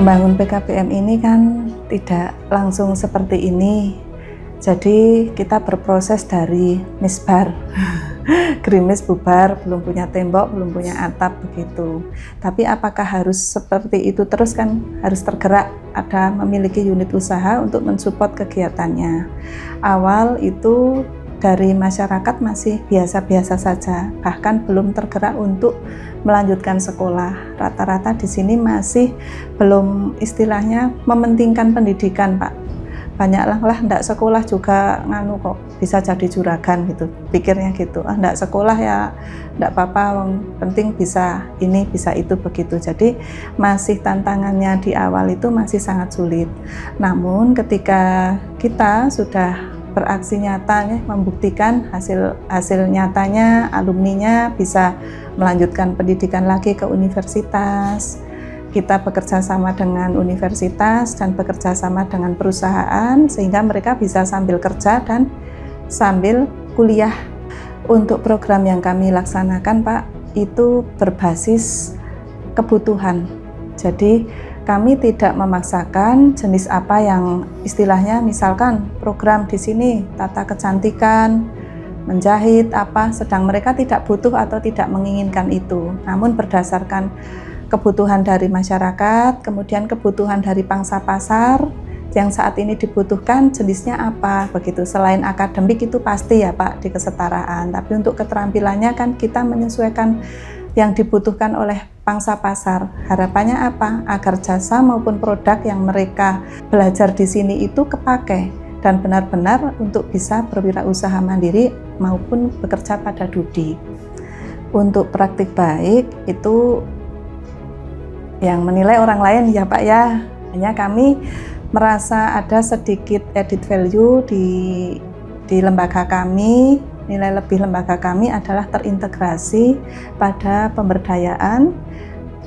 Membangun PKBM ini kan tidak langsung seperti ini. Jadi kita berproses dari misbar, gerimis bubar, belum punya tembok, belum punya atap begitu. Tapi apakah harus seperti itu terus, kan harus tergerak, ada memiliki unit usaha untuk mensupport kegiatannya. Awal itu dari masyarakat masih biasa-biasa saja, bahkan belum tergerak untuk melanjutkan sekolah. Rata-rata di sini masih belum istilahnya mementingkan pendidikan, Pak. Banyaklah enggak sekolah juga nganu kok bisa jadi juragan gitu, pikirnya gitu. Enggak sekolah ya enggak apa-apa, penting bisa ini bisa itu begitu. Jadi masih tantangannya di awal itu masih sangat sulit. Namun ketika kita sudah beraksi nyata ya, membuktikan hasil nyatanya, alumninya bisa melanjutkan pendidikan lagi ke universitas. Kita bekerja sama dengan universitas dan bekerja sama dengan perusahaan sehingga mereka bisa sambil kerja dan sambil kuliah. Untuk program yang kami laksanakan, Pak, itu berbasis kebutuhan. Jadi kami tidak memaksakan jenis apa yang istilahnya, misalkan program di sini tata kecantikan, menjahit apa, sedang mereka tidak butuh atau tidak menginginkan itu. Namun berdasarkan kebutuhan dari masyarakat, kemudian kebutuhan dari pangsa pasar yang saat ini dibutuhkan jenisnya apa begitu. Selain akademik itu pasti ya Pak di kesetaraan, tapi untuk keterampilannya kan kita menyesuaikan yang dibutuhkan oleh pangsa pasar. Harapannya apa? Agar jasa maupun produk yang mereka belajar di sini itu kepakai dan benar-benar untuk bisa berwirausaha mandiri maupun bekerja pada dudi. Untuk praktik baik itu yang menilai orang lain ya Pak ya. Hanya kami merasa ada sedikit added value di lembaga kami. Nilai lebih lembaga kami adalah terintegrasi pada pemberdayaan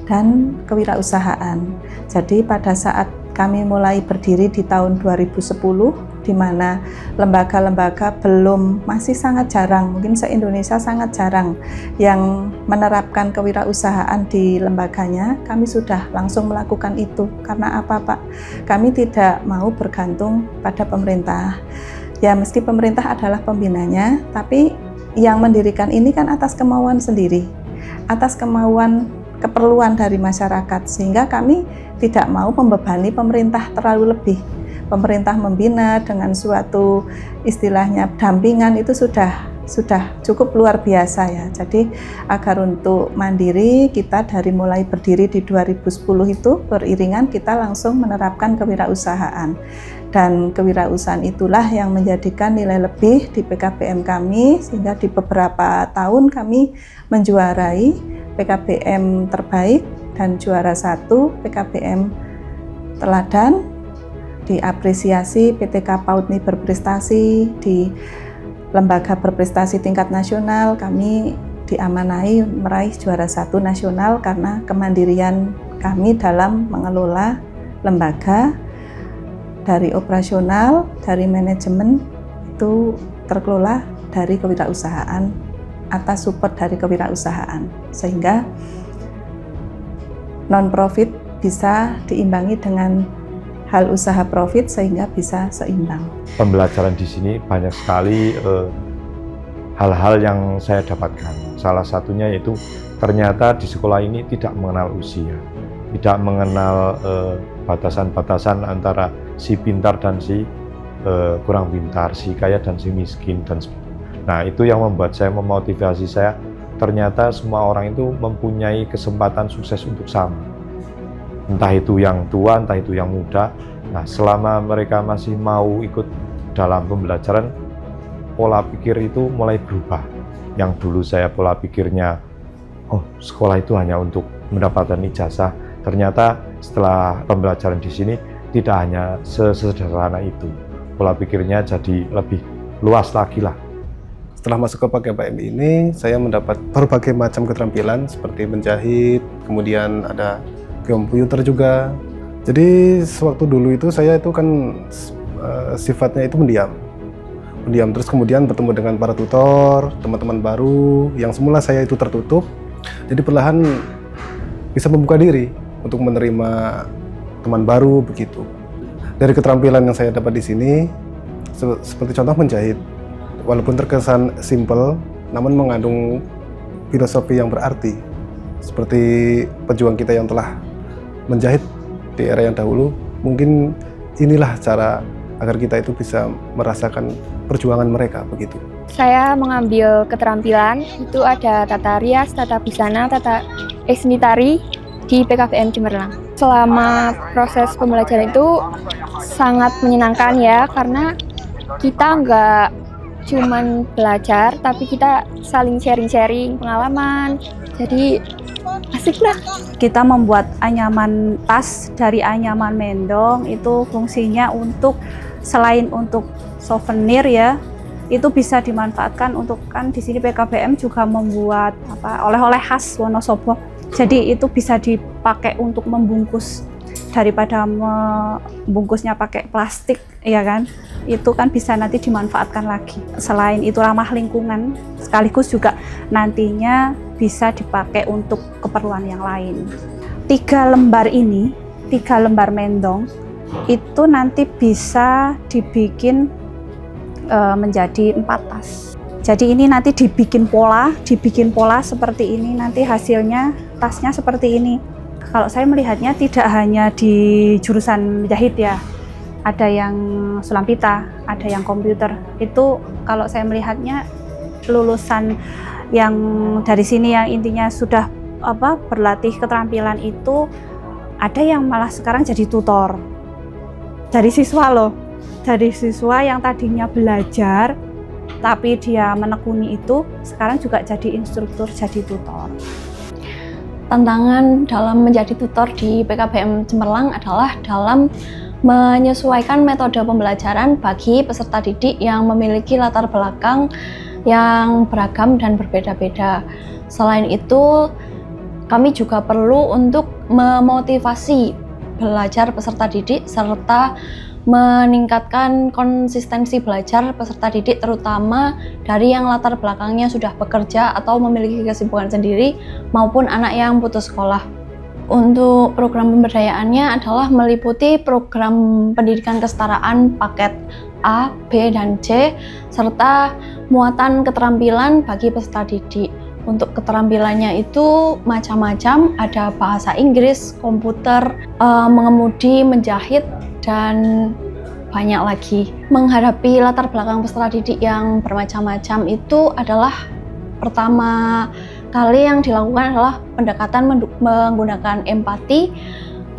dan kewirausahaan. Jadi pada saat kami mulai berdiri di tahun 2010, di mana lembaga-lembaga masih sangat jarang, mungkin se-Indonesia sangat jarang yang menerapkan kewirausahaan di lembaganya, kami sudah langsung melakukan itu. Karena apa Pak? Kami tidak mau bergantung pada pemerintah. Ya meski pemerintah adalah pembinanya, tapi yang mendirikan ini kan atas kemauan sendiri, atas kemauan keperluan dari masyarakat, sehingga kami tidak mau membebani pemerintah terlalu lebih. Pemerintah membina dengan suatu istilahnya dampingan itu sudah cukup luar biasa ya. Jadi agar untuk mandiri kita dari mulai berdiri di 2010 itu beriringan kita langsung menerapkan kewirausahaan. Dan kewirausahaan itulah yang menjadikan nilai lebih di PKBM kami, sehingga di beberapa tahun kami menjuarai PKBM terbaik dan juara 1 PKBM teladan, diapresiasi PTK PAUDMI berprestasi, di lembaga berprestasi tingkat nasional kami diamanahi meraih juara 1 nasional karena kemandirian kami dalam mengelola lembaga. Dari operasional, dari manajemen itu terkelola dari kewirausahaan, atas support dari kewirausahaan, sehingga non-profit bisa diimbangi dengan hal usaha profit sehingga bisa seimbang. Pembelajaran di sini banyak sekali hal-hal yang saya dapatkan. Salah satunya yaitu ternyata di sekolah ini tidak mengenal usia, tidak mengenal batasan-batasan antara si pintar dan si kurang pintar, si kaya dan si miskin. Nah itu yang membuat saya, memotivasi saya, ternyata semua orang itu mempunyai kesempatan sukses untuk sama. Entah itu yang tua, entah itu yang muda. Nah selama mereka masih mau ikut dalam pembelajaran, pola pikir itu mulai berubah. Yang dulu saya pola pikirnya, oh sekolah itu hanya untuk mendapatkan ijazah. Ternyata setelah pembelajaran di sini tidak hanya sesederhana itu. Pola pikirnya jadi lebih luas lagi lah. Setelah masuk ke PKBM ini, saya mendapat berbagai macam keterampilan seperti menjahit, kemudian ada komputer juga. Jadi sewaktu dulu itu saya itu kan sifatnya itu mendiam, terus kemudian bertemu dengan para tutor, teman-teman baru yang semula saya itu tertutup. Jadi perlahan bisa membuka diri untuk menerima teman baru begitu. Dari keterampilan yang saya dapat di sini, seperti contoh menjahit, walaupun terkesan simple, namun mengandung filosofi yang berarti. Seperti pejuang kita yang telah menjahit di era yang dahulu, mungkin inilah cara agar kita itu bisa merasakan perjuangan mereka begitu. Saya mengambil keterampilan, itu ada tata rias, tata busana, tata seni tari di PKBM Cemerlang. Selama proses pembelajaran itu sangat menyenangkan ya, karena kita nggak cuman belajar, tapi kita saling sharing-sharing pengalaman, jadi asik lah. Kita membuat anyaman tas dari anyaman mendong, itu fungsinya untuk selain untuk souvenir ya, itu bisa dimanfaatkan untuk, kan di sini PKBM juga membuat oleh-oleh khas Wonosobo. Jadi itu bisa dipakai untuk membungkus daripada membungkusnya pakai plastik, ya kan? Itu kan bisa nanti dimanfaatkan lagi. Selain itu ramah lingkungan, sekaligus juga nantinya bisa dipakai untuk keperluan yang lain. 3 lembar ini, 3 lembar mendong, itu nanti bisa dibikin menjadi 4 tas. Jadi ini nanti dibikin pola seperti ini, nanti hasilnya tasnya seperti ini. Kalau saya melihatnya tidak hanya di jurusan jahit ya, ada yang sulam pita, ada yang komputer. Itu kalau saya melihatnya lulusan yang dari sini yang intinya sudah berlatih keterampilan itu, ada yang malah sekarang jadi tutor. Dari siswa loh. Dari siswa yang tadinya belajar tapi dia menekuni itu, sekarang juga jadi instruktur, jadi tutor. Tantangan dalam menjadi tutor di PKBM Cemerlang adalah dalam menyesuaikan metode pembelajaran bagi peserta didik yang memiliki latar belakang yang beragam dan berbeda-beda. Selain itu, kami juga perlu untuk memotivasi belajar peserta didik serta meningkatkan konsistensi belajar peserta didik, terutama dari yang latar belakangnya sudah bekerja atau memiliki kesibukan sendiri maupun anak yang putus sekolah. Untuk program pemberdayaannya adalah meliputi program pendidikan kesetaraan paket A, B, dan C, serta muatan keterampilan bagi peserta didik. Untuk keterampilannya itu macam-macam, ada bahasa Inggris, komputer, mengemudi, menjahit, dan banyak lagi. Menghadapi latar belakang peserta didik yang bermacam-macam itu adalah pertama kali yang dilakukan adalah pendekatan menggunakan empati,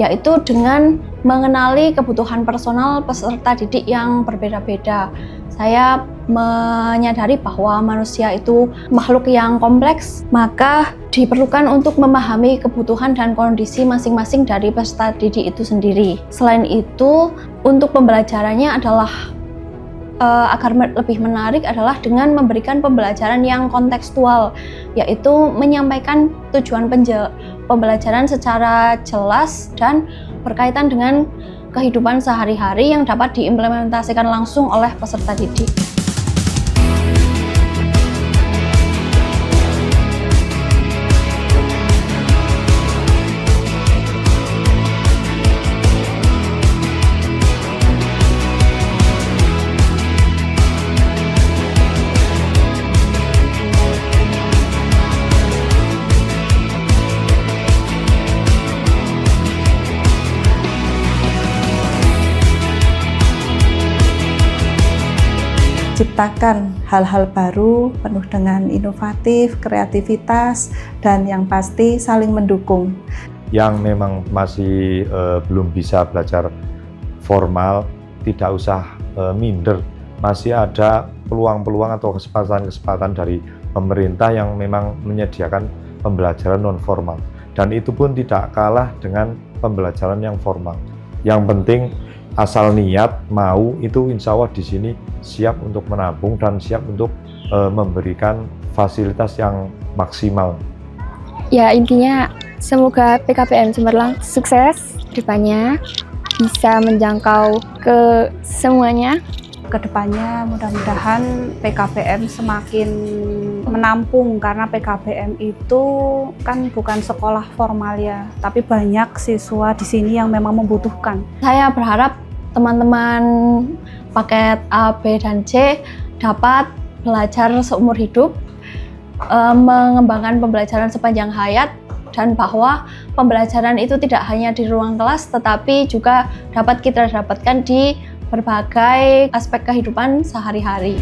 yaitu dengan mengenali kebutuhan personal peserta didik yang berbeda-beda. Saya menyadari bahwa manusia itu makhluk yang kompleks, maka diperlukan untuk memahami kebutuhan dan kondisi masing-masing dari peserta didik itu sendiri. Selain itu, untuk pembelajarannya adalah agar lebih menarik adalah dengan memberikan pembelajaran yang kontekstual, yaitu menyampaikan tujuan pembelajaran secara jelas dan berkaitan dengan kehidupan sehari-hari yang dapat diimplementasikan langsung oleh peserta didik. Ciptakan hal-hal baru penuh dengan inovatif, kreativitas, dan yang pasti saling mendukung. Yang memang masih belum bisa belajar formal, tidak usah minder. Masih ada peluang-peluang atau kesempatan-kesempatan dari pemerintah yang memang menyediakan pembelajaran non formal. Dan itu pun tidak kalah dengan pembelajaran yang formal. Yang penting asal niat, mau, itu insya Allah di sini siap untuk menabung dan siap untuk memberikan fasilitas yang maksimal. Ya intinya semoga PKBM Cemerlang sukses depannya, bisa menjangkau ke semuanya. kedepannya mudah-mudahan PKBM semakin menampung, karena PKBM itu kan bukan sekolah formal ya, tapi banyak siswa di sini yang memang membutuhkan. Saya berharap teman-teman paket A, B, dan C dapat belajar seumur hidup, mengembangkan pembelajaran sepanjang hayat, dan bahwa pembelajaran itu tidak hanya di ruang kelas, tetapi juga dapat kita dapatkan di berbagai aspek kehidupan sehari-hari.